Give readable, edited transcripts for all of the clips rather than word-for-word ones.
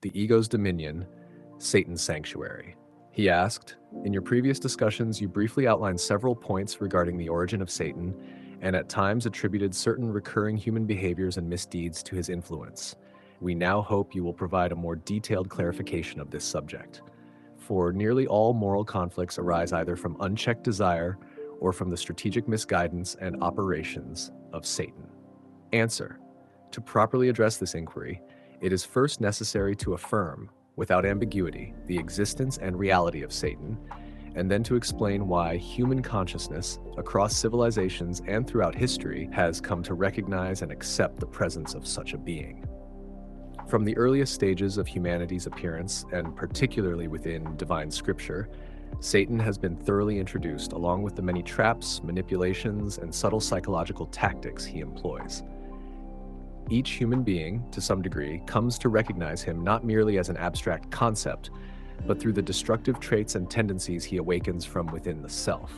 The Ego's Dominion, Satan's Sanctuary. He asked, in your previous discussions, you briefly outlined several points regarding the origin of Satan, and at times attributed certain recurring human behaviors and misdeeds to his influence. We now hope you will provide a more detailed clarification of this subject. For nearly all moral conflicts arise either from unchecked desire or from the strategic misguidance and operations of Satan. Answer. To properly address this inquiry, it is first necessary to affirm, without ambiguity, the existence and reality of Satan, and then to explain why human consciousness, across civilizations and throughout history, has come to recognize and accept the presence of such a being. From the earliest stages of humanity's appearance, and particularly within divine scripture, Satan has been thoroughly introduced along with the many traps, manipulations, and subtle psychological tactics he employs. Each human being, to some degree, comes to recognize him not merely as an abstract concept, but through the destructive traits and tendencies he awakens from within the self.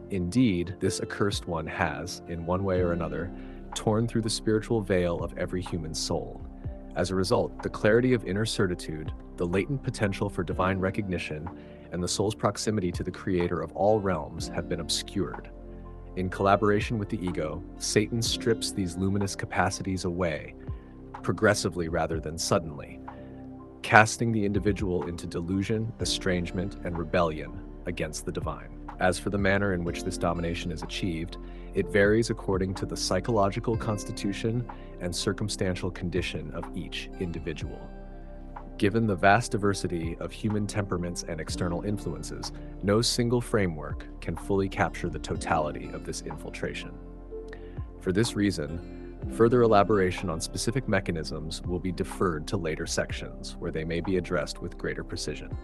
Indeed, this accursed one has, in one way or another, torn through the spiritual veil of every human soul. As a result, the clarity of inner certitude, the latent potential for divine recognition, and the soul's proximity to the Creator of all realms have been obscured. In collaboration with the ego, Satan strips these luminous capacities away, progressively rather than suddenly, casting the individual into delusion, estrangement, and rebellion against the divine. As for the manner in which this domination is achieved, it varies according to the psychological constitution and circumstantial condition of each individual. Given the vast diversity of human temperaments and external influences, no single framework can fully capture the totality of this infiltration. For this reason, further elaboration on specific mechanisms will be deferred to later sections, where they may be addressed with greater precision.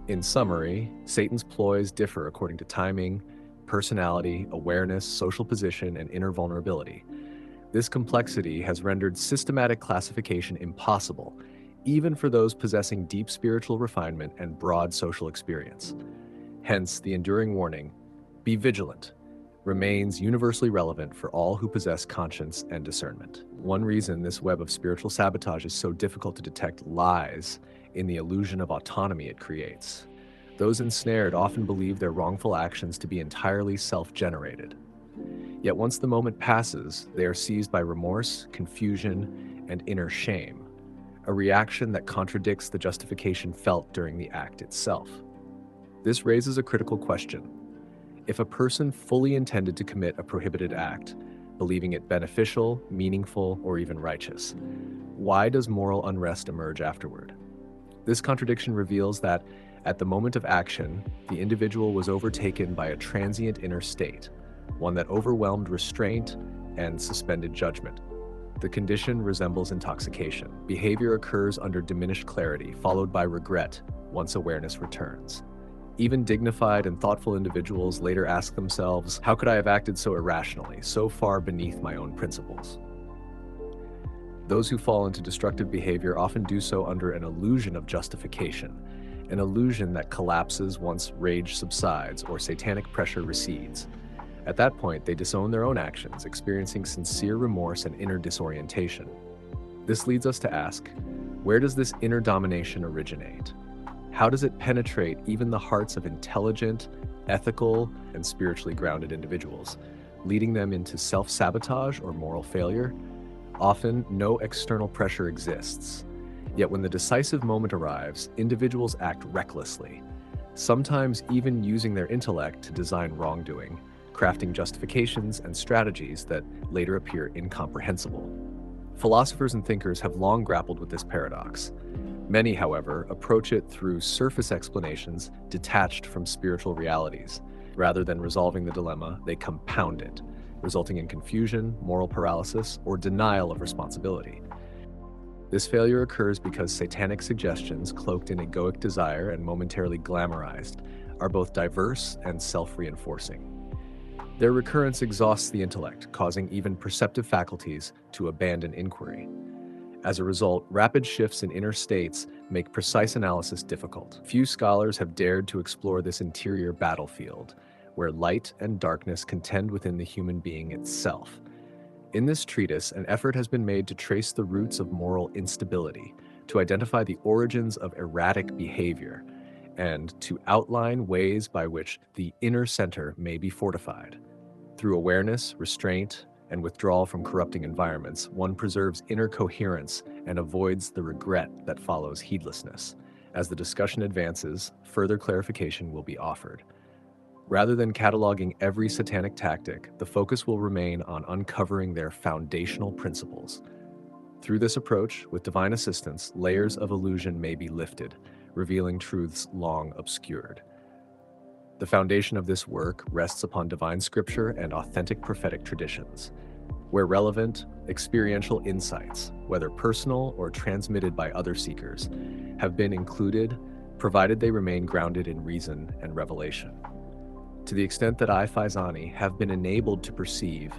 In summary, Satan's ploys differ according to timing, personality, awareness, social position, and inner vulnerability. This complexity has rendered systematic classification impossible, even for those possessing deep spiritual refinement and broad social experience. Hence, the enduring warning, be vigilant, remains universally relevant for all who possess conscience and discernment. One reason this web of spiritual sabotage is so difficult to detect lies in the illusion of autonomy it creates. Those ensnared often believe their wrongful actions to be entirely self-generated. Yet once the moment passes, they are seized by remorse, confusion, and inner shame, a reaction that contradicts the justification felt during the act itself. This raises a critical question. If a person fully intended to commit a prohibited act, believing it beneficial, meaningful, or even righteous, why does moral unrest emerge afterward? This contradiction reveals that, at the moment of action, the individual was overtaken by a transient inner state, one that overwhelmed restraint and suspended judgment. The condition resembles intoxication. Behavior occurs under diminished clarity, followed by regret once awareness returns. Even dignified and thoughtful individuals later ask themselves, how could I have acted so irrationally, so far beneath my own principles? Those who fall into destructive behavior often do so under an illusion of justification, an illusion that collapses once rage subsides or satanic pressure recedes. At that point, they disown their own actions, experiencing sincere remorse and inner disorientation. This leads us to ask, where does this inner domination originate? How does it penetrate even the hearts of intelligent, ethical, and spiritually grounded individuals, leading them into self-sabotage or moral failure? Often, no external pressure exists. Yet when the decisive moment arrives, individuals act recklessly, sometimes even using their intellect to design wrongdoing, crafting justifications and strategies that later appear incomprehensible. Philosophers and thinkers have long grappled with this paradox. Many, however, approach it through surface explanations detached from spiritual realities. Rather than resolving the dilemma, they compound it, resulting in confusion, moral paralysis, or denial of responsibility. This failure occurs because satanic suggestions, cloaked in egoic desire and momentarily glamorized, are both diverse and self-reinforcing. Their recurrence exhausts the intellect, causing even perceptive faculties to abandon inquiry. As a result, rapid shifts in inner states make precise analysis difficult. Few scholars have dared to explore this interior battlefield, where light and darkness contend within the human being itself. In this treatise, an effort has been made to trace the roots of moral instability, to identify the origins of erratic behavior, and to outline ways by which the inner center may be fortified. Through awareness, restraint, and withdrawal from corrupting environments, one preserves inner coherence and avoids the regret that follows heedlessness. As the discussion advances, further clarification will be offered. Rather than cataloging every satanic tactic, the focus will remain on uncovering their foundational principles. Through this approach, with divine assistance, layers of illusion may be lifted, revealing truths long obscured. The foundation of this work rests upon divine scripture and authentic prophetic traditions. Where relevant, experiential insights, whether personal or transmitted by other seekers, have been included, provided they remain grounded in reason and revelation. To the extent that I, Faizani, have been enabled to perceive,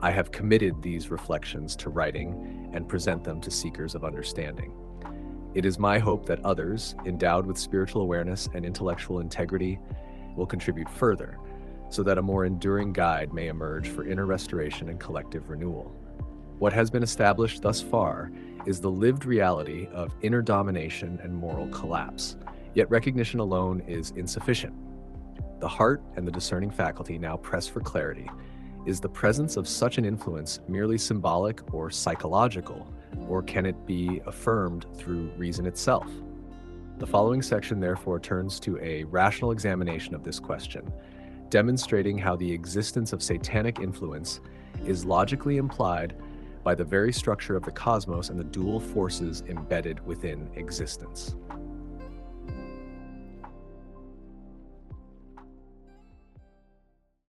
I have committed these reflections to writing and present them to seekers of understanding. It is my hope that others, endowed with spiritual awareness and intellectual integrity, will contribute further, so that a more enduring guide may emerge for inner restoration and collective renewal. What has been established thus far is the lived reality of inner domination and moral collapse, yet recognition alone is insufficient. The heart and the discerning faculty now press for clarity. Is the presence of such an influence merely symbolic or psychological, or can it be affirmed through reason itself? The following section therefore turns to a rational examination of this question, demonstrating how the existence of satanic influence is logically implied by the very structure of the cosmos and the dual forces embedded within existence.